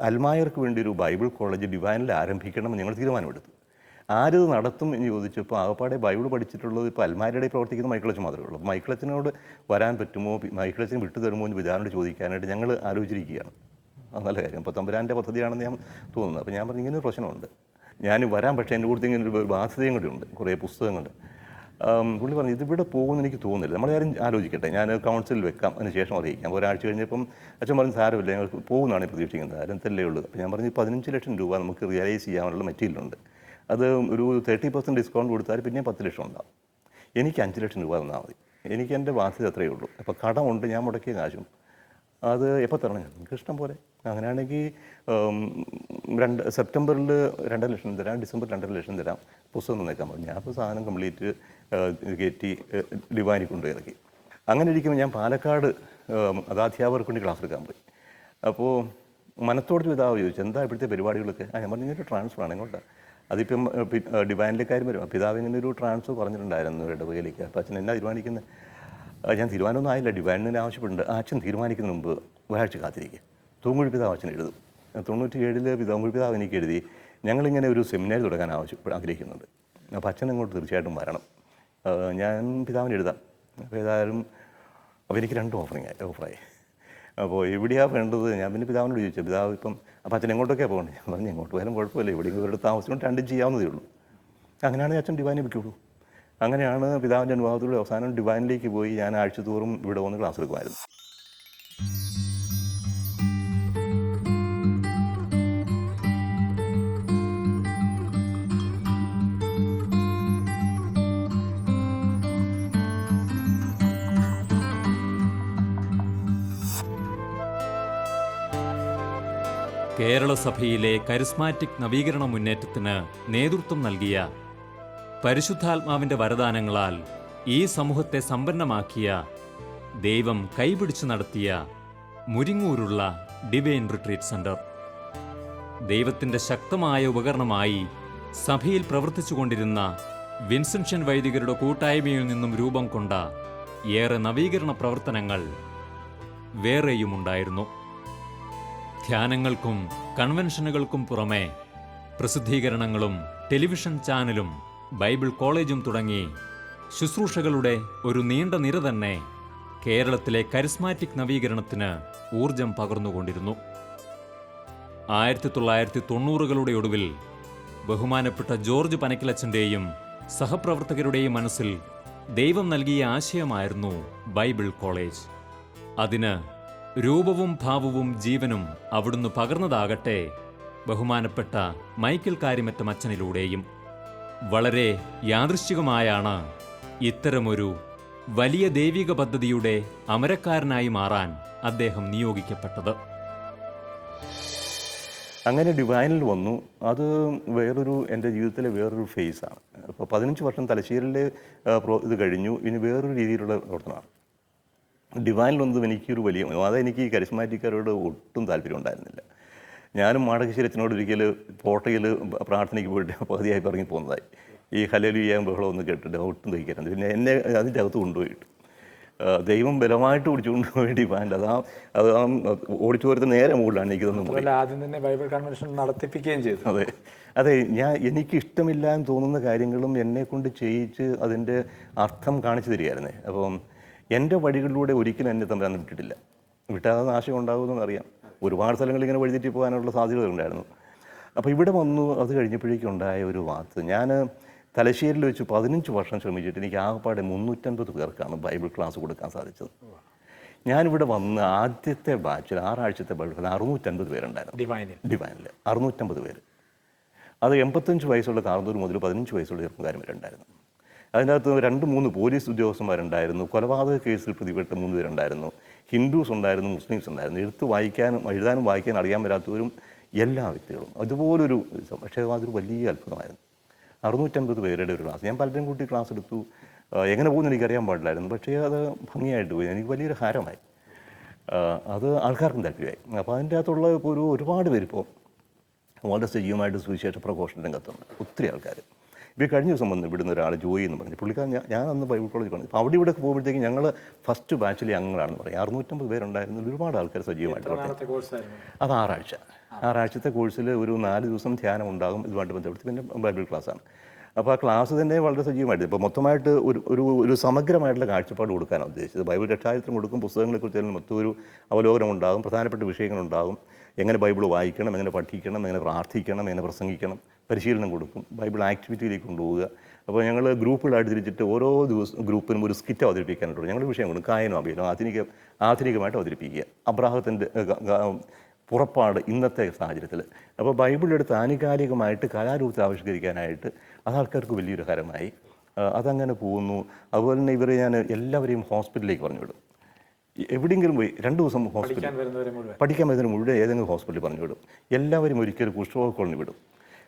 അൽമായർക്ക് വേണ്ടി ഒരു ബൈബിൾ കോളേജ് ഡിവൈനിൽ ആരംഭിക്കണമെന്ന് ഞങ്ങൾ തീരുമാനമെടുത്തു. ആരിത് നടത്തും എന്ന് ചോദിച്ചപ്പോൾ ആകപ്പാടെ ബൈബിൾ പഠിച്ചിട്ടുള്ളത് ഇപ്പോൾ അൽമാരുടെ പ്രവർത്തിക്കുന്ന മൈക്കിളച്ചൻ മാത്രമേ ഉള്ളൂ. മൈക്കിളച്ചനോട് വരാൻ പറ്റുമോ, മൈക്കിളച്ചന് വിട്ടു തരുമോ എന്ന് പിതാവിനോട് ചോദിക്കാനായിട്ട് ഞങ്ങൾ ആലോചിച്ചിരിക്കുകയാണ്. നല്ല കാര്യം, അപ്പോൾ തമ്പുരാൻ്റെ പദ്ധതിയാണെന്ന് ഞാൻ തോന്നുന്നു. അപ്പോൾ ഞാൻ പറഞ്ഞു, ഇങ്ങനെ ഒരു പ്രശ്നമുണ്ട്, ഞാൻ വരാം, പക്ഷേ എൻ്റെ കൂടുതൽ ഇങ്ങനെ ഒരു ബാധ്യതയും കൂടി ഉണ്ട്, കുറേ പുസ്തകങ്ങൾ. പുള്ളി പറഞ്ഞു, ഇതിവിടെ പോകുമെന്ന് എനിക്ക് തോന്നുന്നില്ല, നമ്മളാരും ആലോചിക്കട്ടെ, ഞാൻ കൗൺസിലിൽ വെക്കാം, അതിന് ശേഷം അറിയിക്കാം. ഒരാഴ്ച കഴിഞ്ഞപ്പം അച്ഛൻ പറഞ്ഞു, സാരമില്ല, ഞങ്ങൾ പോകുന്നതാണ് പ്രതീക്ഷിക്കുന്നത്, ആരത്തല്ലേ ഉള്ളത്. അപ്പോൾ ഞാൻ പറഞ്ഞു, 15 ലക്ഷം രൂപ നമുക്ക് റിയലൈസ് ചെയ്യാനുള്ള മെറ്റീരിയലുണ്ട്, അത് ഒരു 30% ഡിസ്കൗണ്ട് കൊടുത്താൽ പിന്നെ 10 ലക്ഷം ഉണ്ടാവും. എനിക്ക് 5 ലക്ഷം രൂപ തന്നാൽ മതി, എനിക്ക് എൻ്റെ ബാധ്യത അത്രയേ ഉള്ളൂ. അപ്പോൾ കടമുണ്ട്, ഞാൻ മുടക്കിയ കാശും അത് എപ്പോൾ തരണം, നിങ്ങൾക്ക് ഇഷ്ടം പോലെ. അങ്ങനെയാണെങ്കിൽ സെപ്റ്റംബറിൽ 2 ലക്ഷം തരാം, ഡിസംബർ 2 ലക്ഷം തരാം, പുസ്തകം തന്നേക്കാൻ പറഞ്ഞു. ഞാൻ അപ്പോൾ സാധനം കംപ്ലീറ്റ് കയറ്റി ഡിവൈനിൽ കൊണ്ടുപോയി ഇറക്കി. അങ്ങനെ ഇരിക്കുമ്പോൾ ഞാൻ പാലക്കാട് അധ്യാപകർക്ക് വേണ്ടി ക്ലാസ് എടുക്കാൻ പോയി. അപ്പോൾ മനത്തോട് പിതാവ് ചോദിച്ചു, എന്താ ഇപ്പോഴത്തെ പരിപാടികളൊക്കെ? ഞാൻ പറഞ്ഞു, ഇങ്ങനെ ഒരു ട്രാൻസ്ഫറാണ്, എങ്ങോട്ടാണ്? അതിപ്പം ഡിവൈനിലെ കാര്യം വരും. പിതാവ് ഇങ്ങനെ ഒരു ട്രാൻസ്ഫർ പറഞ്ഞിട്ടുണ്ടായിരുന്നു ഇടവകയിലേക്ക്. അപ്പോൾ അച്ഛൻ എന്നാ തീരുമാനിക്കുന്നത്? ഞാൻ തീരുമാനമൊന്നും ആയില്ല, ഡിവൈനിന് ആവശ്യപ്പെടുന്നുണ്ട്. അച്ഛൻ തീരുമാനിക്കുന്നതിന് മുമ്പ് ഒരാഴ്ച കാത്തിരിക്കുക. തൂങ്ങുഴി പിതാവ് അച്ഛൻ എഴുതും. 97 തൂങ്ങുഴി പിതാവ് എനിക്ക് എഴുതി, ഞങ്ങളിങ്ങനെ ഒരു സെമിനാർ തുടങ്ങാൻ ആഗ്രഹിക്കുന്നുണ്ട്, അപ്പോൾ അച്ഛൻ ഇങ്ങോട്ട് തീർച്ചയായിട്ടും വരണം. ഞാൻ പിതാവിന് എഴുതാം. അപ്പോൾ ഏതായാലും അപ്പോൾ എനിക്ക് 2 ഓഫറായി. അപ്പോൾ എവിടെയാണ് വേണ്ടത്? ഞാൻ പിന്നെ പിതാവിനോട് ചോദിച്ചു, പിതാവ് ഇപ്പം അപ്പോൾ അച്ഛൻ എങ്ങോട്ടൊക്കെയാണ് പോകേണ്ടത്? ഞാൻ പറഞ്ഞു, എങ്ങോട്ട് പോയാലും കുഴപ്പമില്ല, ഇവിടെ ഇവരുടെ താമസിച്ചുകൊണ്ട് 2 ചെയ്യാവുന്നതേ ഉള്ളൂ. അങ്ങനെയാണ് അച്ഛൻ ഡിവൈനെ വിൽക്കുള്ളൂ. അങ്ങനെയാണ് പിതാവിൻ്റെ അനുഭവത്തിലൂടെ അവസാനം ഡിവൈനിലേക്ക് പോയി ഞാൻ ആഴ്ചതോറും ഇവിടെ വന്ന് ക്ലാസ് എടുക്കുമായിരുന്നു. കേരള സഭയിലെ കരിസ്മാറ്റിക് നവീകരണ മുന്നേറ്റത്തിന് നേതൃത്വം നൽകിയ, പരിശുദ്ധാത്മാവിന്റെ വരദാനങ്ങളാൽ ഈ സമൂഹത്തെ സമ്പന്നമാക്കിയ, ദൈവം കൈപിടിച്ചു നടത്തിയ മുരിങ്ങൂരുള്ള ഡിവൈൻ റിട്രീറ്റ് സെന്റർ ദൈവത്തിന്റെ ശക്തമായ ഉപകരണമായി സഭയിൽ പ്രവർത്തിച്ചുകൊണ്ടിരുന്ന വിൻസെൻഷൻ വൈദികരുടെ കൂട്ടായ്മയിൽ നിന്നും രൂപം കൊണ്ട ഏറെ നവീകരണ പ്രവർത്തനങ്ങൾ വേറെയുമുണ്ടായിരുന്നു. ധ്യാനങ്ങൾക്കും കൺവെൻഷനുകൾക്കും പുറമെ പ്രസിദ്ധീകരണങ്ങളും ടെലിവിഷൻ ചാനലും ബൈബിൾ കോളേജും തുടങ്ങി ശുശ്രൂഷകളുടെ ഒരു നീണ്ട നിര തന്നെ കേരളത്തിലെ കരിസ്മാറ്റിക് നവീകരണത്തിന് ഊർജം പകർന്നുകൊണ്ടിരുന്നു. 1990കളുടെ ഒടുവിൽ ബഹുമാനപ്പെട്ട ജോർജ് പനക്കിലച്ചൻ്റെയും സഹപ്രവർത്തകരുടെയും മനസ്സിൽ ദൈവം നൽകിയ ആശയമായിരുന്നു ബൈബിൾ കോളേജ്. അതിന് രൂപവും ഭാവവും ജീവനും അവിടുന്ന് പകർന്നതാകട്ടെ ബഹുമാനപ്പെട്ട മൈക്കിൾ കാരിമറ്റം അച്ഛനിലൂടെയും. വളരെ യാദൃശ്ചികമായാണ് ഇത്തരമൊരു വലിയ ദൈവിക പദ്ധതിയുടെ അമരക്കാരനായി മാറാൻ അദ്ദേഹം നിയോഗിക്കപ്പെട്ടത്. അങ്ങനെ ഡിവൈനിൽ വന്നു. അത് എൻ്റെ ജീവിതത്തിലെ വേറൊരു ഫേസാണ്. അപ്പോൾ 15 വർഷം തലശ്ശേരിയിലെ ഇത് കഴിഞ്ഞു. ഇനി വേറൊരു രീതിയിലുള്ള പ്രവർത്തനമാണ്. ഡിവൈനിൽ വന്നതും എനിക്കൊരു വലിയ, അതെനിക്ക് ഈ കരിസ്മാറ്റിക്കാരോട് ഒട്ടും താല്പര്യം ഉണ്ടായിരുന്നില്ല. ഞാനും മാടകശ്ശേരി അച്ഛനോട് ഒരിക്കൽ കോട്ടയിൽ പ്രാർത്ഥനയ്ക്ക് പോയിട്ട് പകുതിയായി ഇറങ്ങി പോകുന്നതായി. ഈ ഹല്ലേലൂയ ബഹളമൊന്നും കേട്ടിട്ട് ഒട്ടും ദഹിക്കരുത്. പിന്നെ എന്നെ അതിൻ്റെ അകത്ത് കൊണ്ടുപോയിട്ട് ദൈവം ബലമായിട്ട് പിടിച്ചുകൊണ്ടുപോയി ഡിവൈനിൽ. അത് ഓടിച്ചോരത്തിന് നേരെ മുകളിലാണ് എനിക്ക് തന്നെ. ആദ്യം തന്നെ ബൈബിൾ കൺവെൻഷൻ നടത്തിപ്പിക്കുകയും ചെയ്തു. അതെ, എനിക്കിഷ്ടമില്ല എന്ന് തോന്നുന്ന കാര്യങ്ങളും എന്നെക്കൊണ്ട് ചെയ്യിച്ച് അതിൻ്റെ അർത്ഥം കാണിച്ചു തരികയായിരുന്നേ. അപ്പം എൻ്റെ വഴികളിലൂടെ ഒരിക്കലും എന്നെ തമ്മിൽ വിട്ടിട്ടില്ല. വിട്ടാൽ നാശം ഉണ്ടാകുമെന്ന് അറിയാം. ഒരുപാട് സ്ഥലങ്ങളിൽ ഇങ്ങനെ വഴിതെറ്റി പോകാനുള്ള സാധ്യതകളുണ്ടായിരുന്നു. അപ്പോൾ ഇവിടെ വന്നു. അത് കഴിഞ്ഞപ്പോഴേക്കും ഉണ്ടായ ഒരു വാർത്ത, ഞാൻ തലശ്ശേരിയിൽ വെച്ച് 15 വർഷം ശ്രമിച്ചിട്ട് എനിക്ക് ആകെപ്പാടെ 350 പേർക്കാണ് ബൈബിൾ ക്ലാസ് കൊടുക്കാൻ സാധിച്ചത്. ഞാനിവിടെ വന്ന് ആദ്യത്തെ ബാച്ചിൽ 6 ആഴ്ചത്തെ ബൈബിൾ ക്ലാസ് 650 പേരുണ്ടായിരുന്നു. ഡിവൈനിൽ 650 പേര്. അത് 85 വയസ്സുള്ള കാർന്നൂർ മുതൽ 15 വയസ്സുള്ള ചെറുപ്പക്കാരും വരെ ഉണ്ടായിരുന്നു. അതിനകത്ത് 2-3 പോലീസ് ഉദ്യോഗസ്ഥന്മാരുണ്ടായിരുന്നു. കൊലപാതക കേസിൽ പ്രതിപ്പെട്ട 3 പേരുണ്ടായിരുന്നു. ഹിന്ദുസ് ഉണ്ടായിരുന്നു, മുസ്ലിംസ് ഉണ്ടായിരുന്നു. എഴുതാനും വായിക്കാനും അറിയാൻ വരാത്തവരും എല്ലാ വ്യക്തികളും. അതുപോലൊരു, പക്ഷേ അതൊരു വലിയ അത്ഭുതമായിരുന്നു. 650 പേരുടെ ഒരു ക്ലാസ്. ഞാൻ പലരും കൂട്ടി ക്ലാസ് എടുത്തു. എങ്ങനെ പോകുന്നു എനിക്കറിയാൻ പാടില്ലായിരുന്നു. പക്ഷേ അത് ഭംഗിയായിട്ട് പോയി. എനിക്ക് വലിയൊരു ഹാരമായി. അത് ആൾക്കാർക്കും താല്പര്യമായി. അപ്പോൾ അതിൻ്റെ അകത്തുള്ള ഒരുപാട് പേരിപ്പോൾ വളരെ സജീവമായിട്ട് സുവിശേഷ പ്രഘോഷണ രംഗത്തുണ്ട്. ഒത്തിരി ആൾക്കാർ. ഇപ്പോൾ കഴിഞ്ഞ ദിവസം വന്ന് ഇവിടുന്ന് ഒരാൾ ജോയി എന്ന് പറഞ്ഞു. പുള്ളിക്കാരൻ ഞാൻ അന്ന് ബൈബിൾ കോളേജിൽ പറഞ്ഞു. അപ്പോൾ അവിടെ ഇവിടെ പോകുമ്പോഴത്തേക്കും ഞങ്ങൾ ഫസ്റ്റ് ബാച്ചിലെ അംഗങ്ങളാണെന്ന് പറയും. 650 പേരുണ്ടായിരുന്നു. ഒരുപാട് ആൾക്കാർ സജീവമായിട്ട്. അത് 6 ആഴ്ച. 6 ആഴ്ചത്തെ കോഴ്സിൽ ഒരു 4 ദിവസം ധ്യാനം ഉണ്ടാകും. ഇതുമായിട്ട് ബന്ധപ്പെട്ട് പിന്നെ ബൈബിൾ ക്ലാസ്സാണ്. അപ്പോൾ ആ ക്ലാസ് തന്നെ വളരെ സജീവമായിട്ട് ഇപ്പോൾ മൊത്തമായിട്ട് ഒരു സമഗ്രമായിട്ടുള്ള കാഴ്ചപ്പാട് കൊടുക്കാനാണ് ഉദ്ദേശിച്ചത്. ബൈബിൾ രക്ഷാചരിത്രം കൊടുക്കും. പുസ്തകങ്ങളെക്കുറിച്ച് മൊത്തം ഒരു അവലോകനം ഉണ്ടാകും. പ്രധാനപ്പെട്ട വിഷയങ്ങളുണ്ടാകും. എങ്ങനെ ബൈബിൾ വായിക്കണം, എങ്ങനെ പഠിക്കണം, എങ്ങനെ പ്രാർത്ഥിക്കണം, എങ്ങനെ പ്രസംഗിക്കണം, പരിശീലനം കൊടുക്കും. ബൈബിൾ ആക്ടിവിറ്റിയിലേക്ക് കൊണ്ടുപോവുക. അപ്പോൾ ഞങ്ങൾ ഗ്രൂപ്പുകളായിട്ട് തിരിച്ചിട്ട് ഓരോ ഗ്രൂപ്പിനും ഒരു സ്കിറ്റ് അവതരിപ്പിക്കാനായിട്ടുള്ളൂ. ഞങ്ങൾ വിഷയം കൊടുക്കും. കായനും അബീലും ആധുനികമായിട്ട് അവതരിപ്പിക്കുക. അബ്രാഹത്തിൻ്റെ പുറപ്പാട് ഇന്നത്തെ സാഹചര്യത്തിൽ. അപ്പോൾ ബൈബിളെടുത്ത് ആനുകാലികമായിട്ട് കലാരൂപത്തിൽ ആവിഷ്കരിക്കാനായിട്ട് അത് ആൾക്കാർക്ക് വലിയൊരു ഹരമായി. അതങ്ങനെ പോകുന്നു. അതുപോലെ തന്നെ ഇവരെ ഞാൻ എല്ലാവരെയും ഹോസ്പിറ്റലിലേക്ക് പറഞ്ഞു വിടും. എവിടെയെങ്കിലും പോയി 2 ദിവസം ഹോസ്പിറ്റൽ പഠിക്കാൻ വരുന്നതിന് മുഴുവൻ ഏതെങ്കിലും ഹോസ്പിറ്റലിൽ പറഞ്ഞു വിടും. എല്ലാവരും ഒരിക്കലും കുഷ്ഠരോഗ കോളനി വിടും.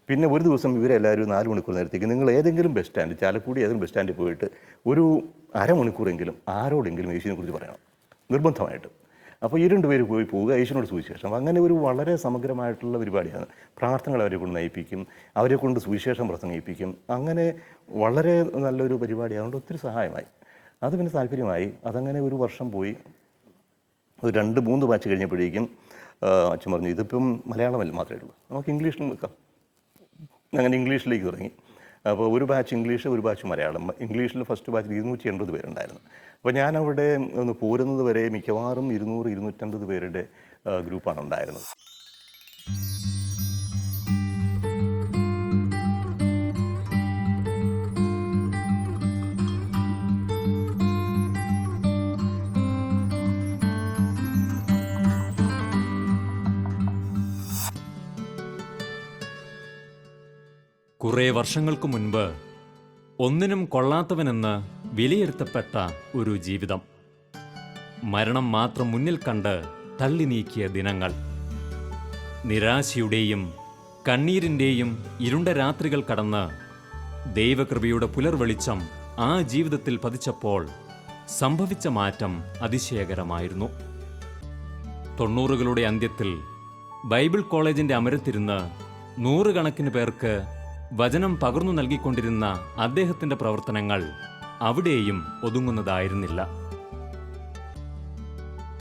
പിന്നെ ഒരു ദിവസം ഇവരെല്ലാവരും 4 മണിക്കൂർ നേരത്തേക്ക് നിങ്ങൾ ഏതെങ്കിലും ബസ് സ്റ്റാൻഡ്, ചാലക്കുടി ഏതെങ്കിലും ബസ് സ്റ്റാൻഡിൽ പോയിട്ട് ഒരു അരമണിക്കൂറെങ്കിലും ആരോടെങ്കിലും യേശുവിനെക്കുറിച്ച് പറയണം, നിർബന്ധമായിട്ട്. അപ്പോൾ ഈ 2 പേര് പോവുക, യേശുവിനോട് സുവിശേഷം. അങ്ങനെ ഒരു വളരെ സമഗ്രമായിട്ടുള്ള പരിപാടിയാണ്. പ്രാർത്ഥനകൾ അവരെ കൊണ്ട് നയിപ്പിക്കും, അവരെ കൊണ്ട് സുവിശേഷം പ്രസംഗിപ്പിക്കും. അങ്ങനെ വളരെ നല്ലൊരു പരിപാടി. അതുകൊണ്ട് ഒത്തിരി സഹായമായി. അത് പിന്നെ താല്പര്യമായി. അതങ്ങനെ ഒരു വർഷം പോയി. ഒരു 2-3 ബാച്ച് കഴിഞ്ഞപ്പോഴേക്കും അച്ഛൻ പറഞ്ഞു, ഇതിപ്പം മലയാളമല്ല മാത്രമേ ഉള്ളൂ, നമുക്ക് ഇംഗ്ലീഷിലും വെക്കാം. അങ്ങനെ ഇംഗ്ലീഷിലേക്ക് തുടങ്ങി. അപ്പോൾ ഒരു ബാച്ച് ഇംഗ്ലീഷ്, ഒരു ബാച്ച് മലയാളം. ഇംഗ്ലീഷിൽ ഫസ്റ്റ് ബാച്ചിൽ 280 പേരുണ്ടായിരുന്നു. അപ്പോൾ ഞാനവിടെ ഒന്ന് പോരുന്നത് വരെ മിക്കവാറും 200-250 പേരുടെ ഗ്രൂപ്പാണ് ഉണ്ടായിരുന്നത്. കുറേ വർഷങ്ങൾക്ക് മുൻപ് ഒന്നിനും കൊള്ളാത്തവനെന്ന് വിലയിരുത്തപ്പെട്ട ഒരു ജീവിതം, മരണം മാത്രം മുന്നിൽ കണ്ട് തള്ളി നീക്കിയ ദിനങ്ങൾ, നിരാശയുടെയും കണ്ണീരിൻ്റെയും ഇരുണ്ട രാത്രികൾ കടന്ന് ദൈവകൃപയുടെ പുലർവെളിച്ചം ആ ജീവിതത്തിൽ പതിച്ചപ്പോൾ സംഭവിച്ച മാറ്റം അതിശയകരമായിരുന്നു. 90കളുടെ അന്ത്യത്തിൽ ബൈബിൾ കോളേജിന്റെ അമരത്തിരുന്ന് 100 കണക്കിന് പേർക്ക് വചനം പകർന്നു നൽകിക്കൊണ്ടിരുന്ന അദ്ദേഹത്തിന്റെ പ്രവർത്തനങ്ങൾ അവിടെയും ഒതുങ്ങുന്നതായിരുന്നില്ല.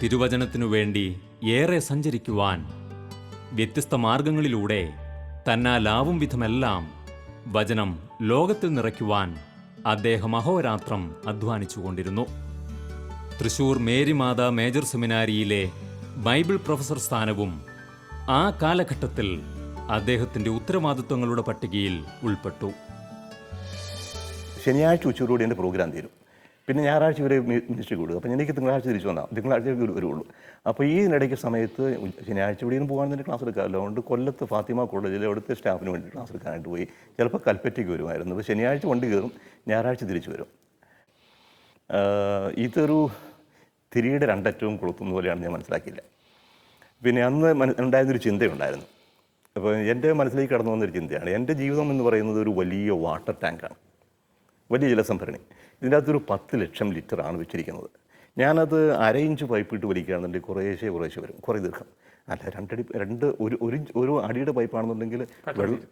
തിരുവചനത്തിനു വേണ്ടി ഏറെ സഞ്ചരിക്കുവാൻ, വ്യത്യസ്ത മാർഗങ്ങളിലൂടെ തന്നാലാവും വിധമെല്ലാം വചനം ലോകത്തിൽ നിറയ്ക്കുവാൻ അദ്ദേഹം അഹോരാത്രം അധ്വാനിച്ചുകൊണ്ടിരുന്നു. തൃശൂർ മേരിമാത മേജർ സെമിനാരിയിലെ ബൈബിൾ പ്രൊഫസർ സ്ഥാനവും ആ കാലഘട്ടത്തിൽ അദ്ദേഹത്തിന്റെ ഉത്തരവാദിത്വങ്ങളുടെ പട്ടികയിൽ ഉൾപ്പെട്ടു. ശനിയാഴ്ച ഉച്ചയോടുകൂടി എൻ്റെ പ്രോഗ്രാം തീരും. പിന്നെ ഞായറാഴ്ച ഇവരെ മിനിസ്ട്രി കൂടുക. അപ്പോൾ എനിക്ക് തിങ്കളാഴ്ച തിരിച്ചു വന്നാൽ തിങ്കളാഴ്ച വരുള്ളൂ. അപ്പോൾ ഈ ഇടയ്ക്ക് സമയത്ത് ശനിയാഴ്ച ഇവിടെയും പോകാൻ തന്നെ ക്ലാസ് എടുക്കാമല്ലോ. അതുകൊണ്ട് കൊല്ലത്ത് ഫാത്തിമ കോളേജിൽ അവിടുത്തെ സ്റ്റാഫിന് വേണ്ടി ക്ലാസ് എടുക്കാനായിട്ട് പോയി. ചിലപ്പോൾ കൽപ്പറ്റയ്ക്ക് വരുമായിരുന്നു. അപ്പോൾ ശനിയാഴ്ച വണ്ടി കയറും, ഞായറാഴ്ച തിരിച്ചു വരും. ഇതൊരു തിരിയുടെ 2 അറ്റവും കൊളുത്തുന്ന പോലെയാണ് ഞാൻ മനസ്സിലാക്കിയില്ല. പിന്നെ അന്ന് ഉണ്ടായിരുന്നൊരു ചിന്തയുണ്ടായിരുന്നു. അപ്പോൾ എൻ്റെ മനസ്സിലേക്ക് കടന്നു വന്നൊരു ചിന്തയാണ്, എൻ്റെ ജീവിതം എന്ന് പറയുന്നത് ഒരു വലിയ വാട്ടർ ടാങ്കാണ്, വലിയ ജലസംഭരണി. ഇതിൻ്റെ അകത്തൊരു 10 ലക്ഷം ലിറ്ററാണ് വെച്ചിരിക്കുന്നത്. ഞാനത് 1/2 ഇഞ്ച് പൈപ്പ് ഇട്ട് വലിക്കുകയാണെന്നുണ്ടെങ്കിൽ കുറേശ്ശെ വരും, കുറേ ദീർഘം. അല്ല 2 അടി 1 അടിയുടെ പൈപ്പാണെന്നുണ്ടെങ്കിൽ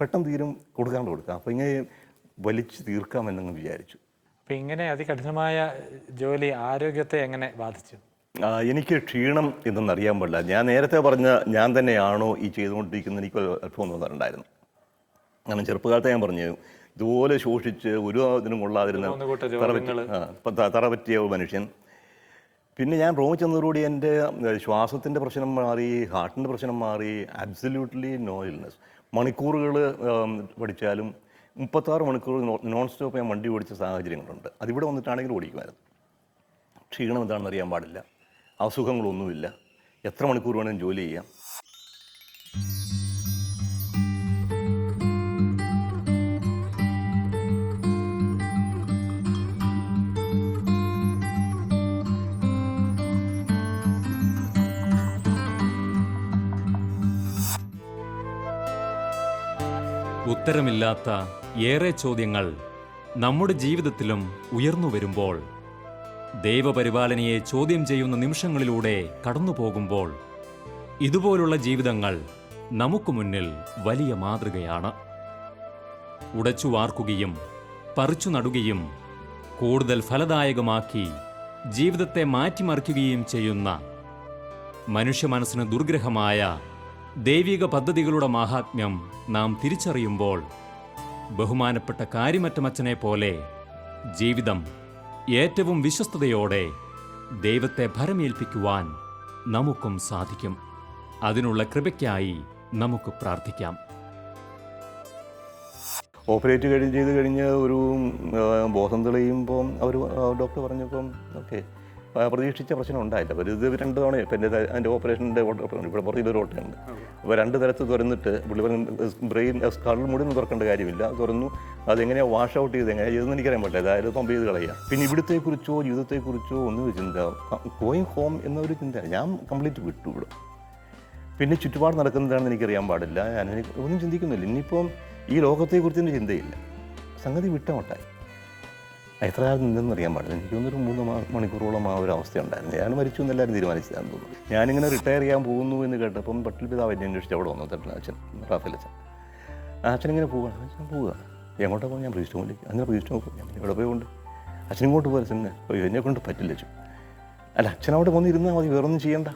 പെട്ടെന്ന് തീരും, കൊടുക്കാം. അപ്പോൾ ഇങ്ങനെ വലിച്ച് തീർക്കാമെന്നങ്ങ് വിചാരിച്ചു. അപ്പോൾ ഇങ്ങനെ അതികഠിനമായ ജോലി ആരോഗ്യത്തെ എങ്ങനെ ബാധിച്ചു? എനിക്ക് ക്ഷീണം എന്തെന്നറിയാൻ പാടില്ല. ഞാൻ നേരത്തെ പറഞ്ഞ ഞാൻ തന്നെയാണോ ഈ ചെയ്തുകൊണ്ടിരിക്കുന്നത് എനിക്ക് അല്പം തോന്നാറുണ്ടായിരുന്നു. കാരണം ചെറുപ്പകാലത്തെ ഞാൻ പറഞ്ഞു, ഇതുപോലെ ശോഷിച്ച് ഒരു ഇതിനും കൊള്ളാതിരുന്ന തറ പറ്റിയ മനുഷ്യൻ. പിന്നെ ഞാൻ റൂമിൽ ചെന്നതോടുകൂടി എൻ്റെ ശ്വാസത്തിൻ്റെ പ്രശ്നം മാറി, ഹാർട്ടിൻ്റെ പ്രശ്നം മാറി. Absolutely no illness. മണിക്കൂറുകൾ പഠിച്ചാലും 36 മണിക്കൂർ നോൺ സ്റ്റോപ്പ് ഞാൻ വണ്ടി ഓടിച്ച സാഹചര്യങ്ങളുണ്ട്. അതിവിടെ വന്നിട്ടാണെങ്കിലും ഓടിക്കുമായിരുന്നു. ക്ഷീണം എന്താണെന്ന് അറിയാൻ പാടില്ല, അസുഖങ്ങളൊന്നുമില്ല, എത്ര മണിക്കൂർ വേണമെങ്കിലും ജോലി ചെയ്യാം. ഉത്തരമില്ലാത്ത ഏറെ ചോദ്യങ്ങൾ നമ്മുടെ ജീവിതത്തിലും ഉയർന്നു വരുമ്പോൾ, ദൈവപരിപാലനയെ ചോദ്യം ചെയ്യുന്ന നിമിഷങ്ങളിലൂടെ കടന്നു പോകുമ്പോൾ, ഇതുപോലുള്ള ജീവിതങ്ങൾ നമുക്ക് മുന്നിൽ വലിയ മാതൃകയാണ്. ഉടച്ചു വാർക്കുകയും പറിച്ചു നടുകയും കൂടുതൽ ഫലദായകമാക്കി ജീവിതത്തെ മാറ്റിമറിക്കുകയും ചെയ്യുന്ന മനുഷ്യ മനസ്സിന് ദുർഗ്രഹമായ ദൈവിക പദ്ധതികളുടെ മാഹാത്മ്യം നാം തിരിച്ചറിയുമ്പോൾ, ബഹുമാനപ്പെട്ട കാര്യമറ്റമച്ചനെ പോലെ ജീവിതം ഏറ്റവും വിശ്വസ്തയോടെ ദൈവത്തെ ഭരമേൽപ്പിക്കുവാൻ നമുക്കും സാധിക്കും. അതിനുള്ള കൃപയ്ക്കായി നമുക്ക് പ്രാർത്ഥിക്കാം. ഓപ്പറേറ്റ് ചെയ്ത് കഴിഞ്ഞ് ഒരു ബോധം തെളിയുമ്പം അവർ ഡോക്ടർ പറഞ്ഞപ്പം ഓക്കെ, പ്രതീക്ഷിച്ച പ്രശ്നം ഉണ്ടായില്ല. അപ്പോൾ ഇത് 2 തവണ ഇപ്പം എൻ്റെ ഓപ്പറേഷൻ്റെ ഇവിടെ പുറത്തൊരു ഓട്ടയുണ്ട്. അപ്പോൾ 2 തരത്തിൽ തുറന്നിട്ട് പുള്ളി ബ്രെയിൻ സ്കള്ളിൽ മുടി ഒന്നും തുറക്കേണ്ട കാര്യമില്ല, തുറന്നു. അതെങ്ങനെയാണ് വാഷ് ഔട്ട് ചെയ്ത് എങ്ങനെയാണ് ചെയ്തെന്ന് എനിക്കറിയാൻ പറ്റില്ല. അതായത് പമ്പ് ചെയ്ത് കളയുക. പിന്നെ ഇവിടത്തെക്കുറിച്ചോ ജീവിതത്തെക്കുറിച്ചോ ഒന്നും ചിന്ത, ഗോയിങ് ഹോം എന്നൊരു ചിന്ത ഞാൻ കംപ്ലീറ്റ് വിട്ടു ഇവിടെ. പിന്നെ ചുറ്റുപാട് നടക്കുന്നതാണെന്ന് എനിക്കറിയാൻ പാടില്ല, ഞാൻ ഒന്നും ചിന്തിക്കുന്നില്ല. ഇനിയിപ്പം ഈ ലോകത്തെക്കുറിച്ച് തന്നെ ചിന്തയില്ല, സംഗതി വിട്ടമട്ടായി. എത്ര കാലം നിന്നെന്ന് അറിയാൻ പാടില്ല. എനിക്ക് തോന്നുന്നൊരു 3 മണിക്കൂറോളം ആ ഒരു അവസ്ഥ ഉണ്ടായിരുന്നു. ഞാൻ മരിച്ചു എന്നെല്ലാവരും തീരുമാനിച്ചതാണെന്ന് തോന്നുന്നു. ഞാനിങ്ങനെ റിട്ടയർ ചെയ്യാൻ പോകുന്നു എന്ന് കേട്ടപ്പം പട്ടിൽ പിതാവ് എന്നെ അന്വേഷിച്ച് അവിടെ വന്നു. തട്ടിൽ അച്ഛൻ, റാഫേൽ അച്ഛൻ. അച്ഛനിങ്ങനെ പോവുകയാണ്. അച്ഛൻ പോവുക, എങ്ങോട്ടാണ് പോകുന്നത്? ഞാൻ പ്രീസ്റ്റ് ഹോമിലേക്ക്. അങ്ങനെ പ്രീസ്റ്റ് ഹോം ഞാൻ ഇവിടെ പോയുണ്ട്. അച്ഛനിങ്ങോട്ട് പോകാൻ എന്നെ കൊണ്ട് പറ്റില്ല അച്ഛൻ. അല്ല, അച്ഛൻ അവിടെ വന്നിരുന്നാൽ മതി, വേറൊന്നും ചെയ്യണ്ട.